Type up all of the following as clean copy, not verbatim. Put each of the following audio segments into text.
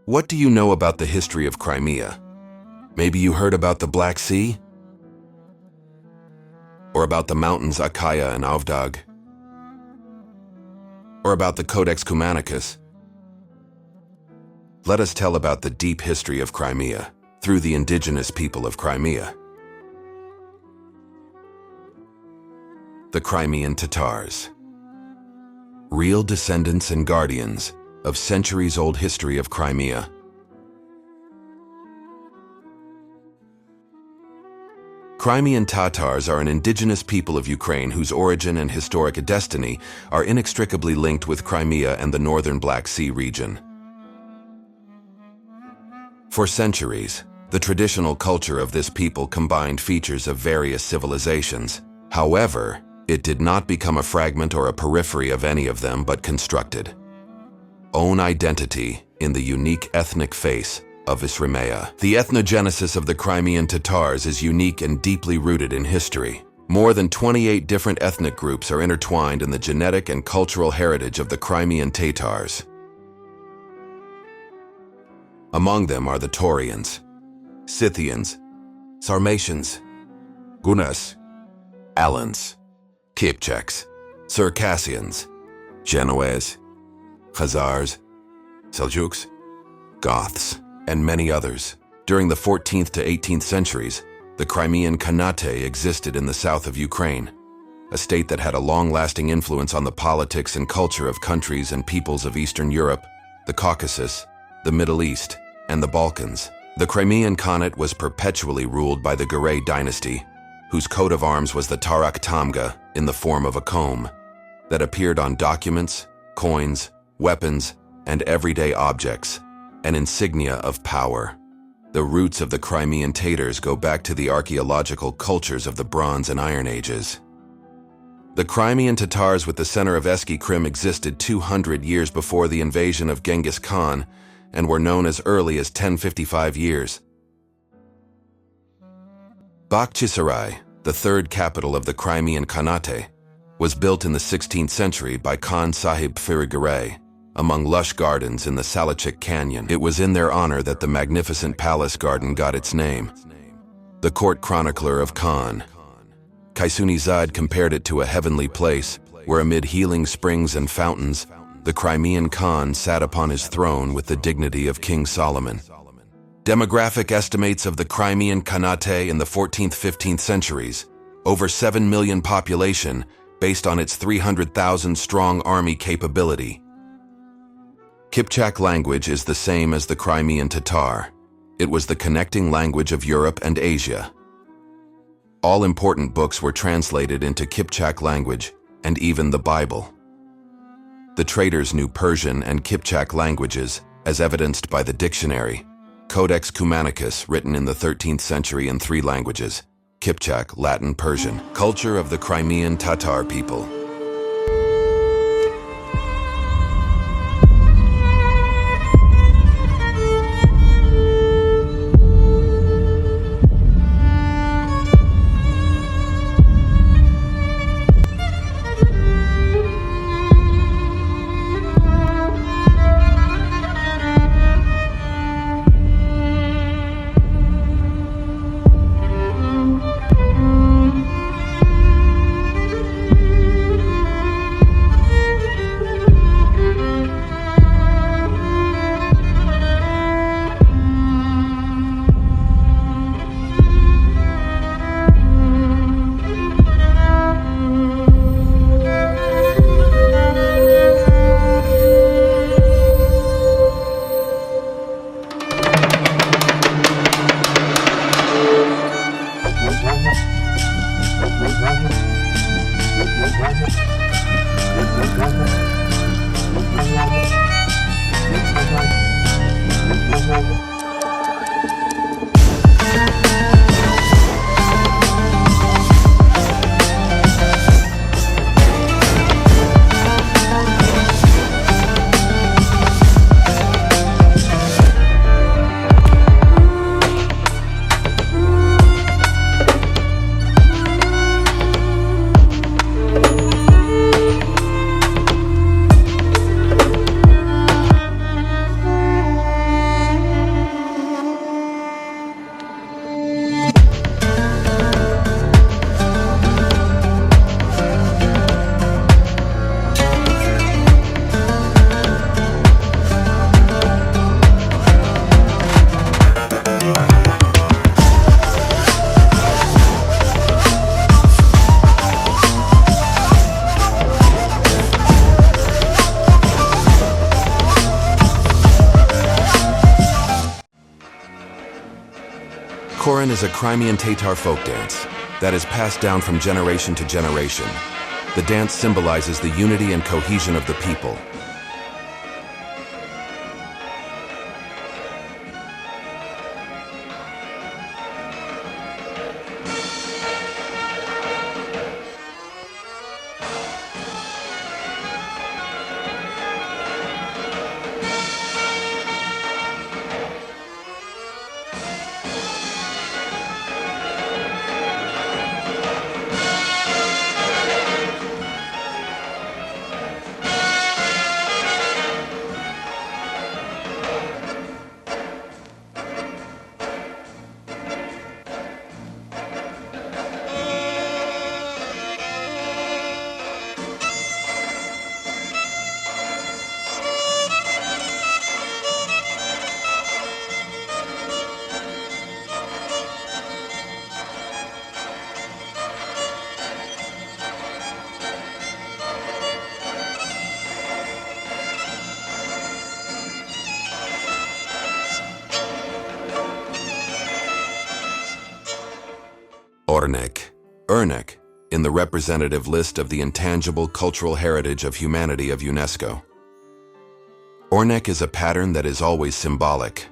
What do you know about the history of Crimea? Maybe you heard about the Black Sea? Or about the mountains Achaia and Avdag? Or about the Codex Cumanicus? Let us tell about the deep history of Crimea through the indigenous people of Crimea. The Crimean Tatars. Real descendants and guardians of centuries-old history of Crimea. Crimean Tatars are an indigenous people of Ukraine whose origin and historic destiny are inextricably linked with Crimea and the northern Black Sea region. For centuries, the traditional culture of this people combined features of various civilizations. However, it did not become a fragment or a periphery of any of them but constructed own identity in the unique ethnic face of Crimea. The ethnogenesis of the Crimean Tatars is unique and deeply rooted in history. More than 28 different ethnic groups are intertwined in the genetic and cultural heritage of the Crimean Tatars. Among them are the Taurians, Scythians, Sarmatians, Gunas, Alans, Kipchaks, Circassians, Genoese, Khazars, Seljuks, Goths, and many others. During the 14th to 18th centuries, the Crimean Khanate existed in the south of Ukraine, a state that had a long-lasting influence on the politics and culture of countries and peoples of Eastern Europe, the Caucasus, the Middle East, and the Balkans. The Crimean Khanate was perpetually ruled by the Garay dynasty, whose coat of arms was the Tarak Tamga in the form of a comb that appeared on documents, coins, weapons, and everyday objects, an insignia of power. The roots of the Crimean Tatars go back to the archaeological cultures of the Bronze and Iron Ages. The Crimean Tatars with the center of Eski Krim existed 200 years before the invasion of Genghis Khan and were known as early as 1055 years. Bakhchisarai, the third capital of the Crimean Khanate, was built in the 16th century by Khan Sahib Firigaray, among lush gardens in the Salachik Canyon. It was in their honor that the magnificent palace garden got its name. The court chronicler of Khan, Kaisunizad, compared it to a heavenly place where amid healing springs and fountains, the Crimean Khan sat upon his throne with the dignity of King Solomon. Demographic estimates of the Crimean Khanate in the 14th-15th centuries, over 7 million population based on its 300,000-strong army capability. Kipchak language is the same as the Crimean Tatar. It was the connecting language of Europe and Asia. All important books were translated into Kipchak language, and even the Bible. The traders knew Persian and Kipchak languages, as evidenced by the dictionary, Codex Cumanicus, written in the 13th century in 3 languages, Kipchak, Latin, Persian. Culture of the Crimean Tatar people. Koran is a Crimean Tatar folk dance that is passed down from generation to generation. The dance symbolizes the unity and cohesion of the people. Örnek, in the representative list of the intangible cultural heritage of humanity of UNESCO. Örnek is a pattern that is always symbolic.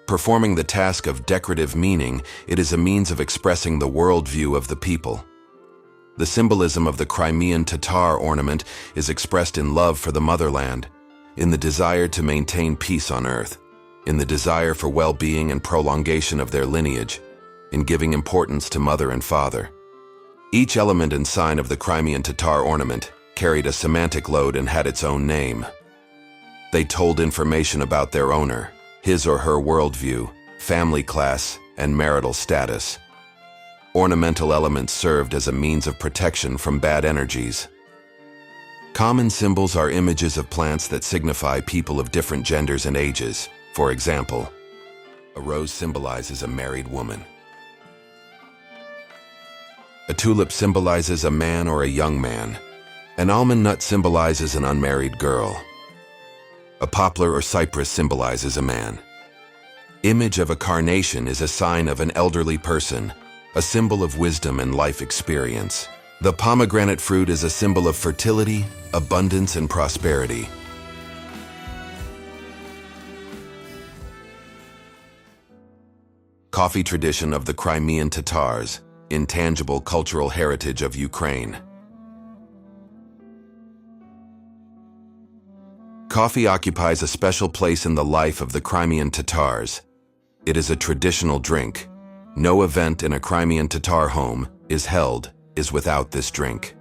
Performing the task of decorative meaning, it is a means of expressing the worldview of the people. The symbolism of the Crimean Tatar ornament is expressed in love for the motherland, in the desire to maintain peace on earth, in the desire for well-being and prolongation of their lineage, in giving importance to mother and father. Each element and sign of the Crimean Tatar ornament carried a semantic load and had its own name. They told information about their owner, his or her worldview, family class, and marital status. Ornamental elements served as a means of protection from bad energies. Common symbols are images of plants that signify people of different genders and ages. For example, a rose symbolizes a married woman. A tulip symbolizes a man or a young man. An almond nut symbolizes an unmarried girl. A poplar or cypress symbolizes a man. Image of a carnation is a sign of an elderly person, a symbol of wisdom and life experience. The pomegranate fruit is a symbol of fertility, abundance, and prosperity. Coffee tradition of the Crimean Tatars, intangible cultural heritage of Ukraine. Coffee occupies a special place in the life of the Crimean Tatars. It is a traditional drink. No event in a Crimean Tatar home is without this drink.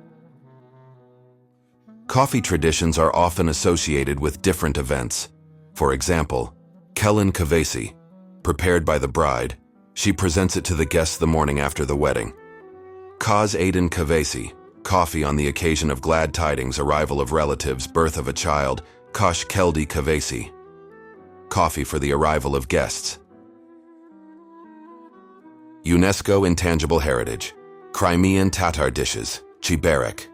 Coffee traditions are often associated with different events. For example, Kelin Kavesi, prepared by the bride, she presents it to the guests the morning after the wedding. Kaz Aydin Kavesi, coffee on the occasion of glad tidings, arrival of relatives, birth of a child. Kosh Keldi Kavesi, coffee for the arrival of guests. UNESCO Intangible Heritage, Crimean Tatar dishes, Chiberek,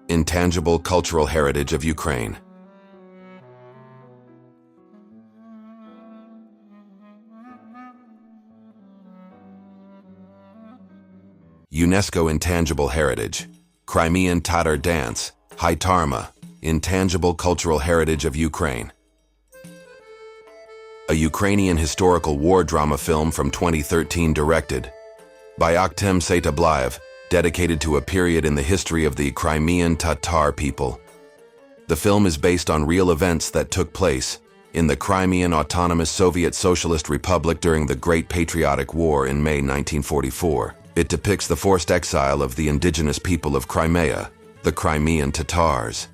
intangible cultural heritage of Ukraine. UNESCO Intangible Heritage, Crimean Tatar dance, Haitarma, intangible cultural heritage of Ukraine. A Ukrainian historical war drama film from 2013 directed by Akhtem Saitablayev, dedicated to a period in the history of the Crimean Tatar people. The film is based on real events that took place in the Crimean Autonomous Soviet Socialist Republic during the Great Patriotic War in May 1944. It depicts the forced exile of the indigenous people of Crimea, the Crimean Tatars.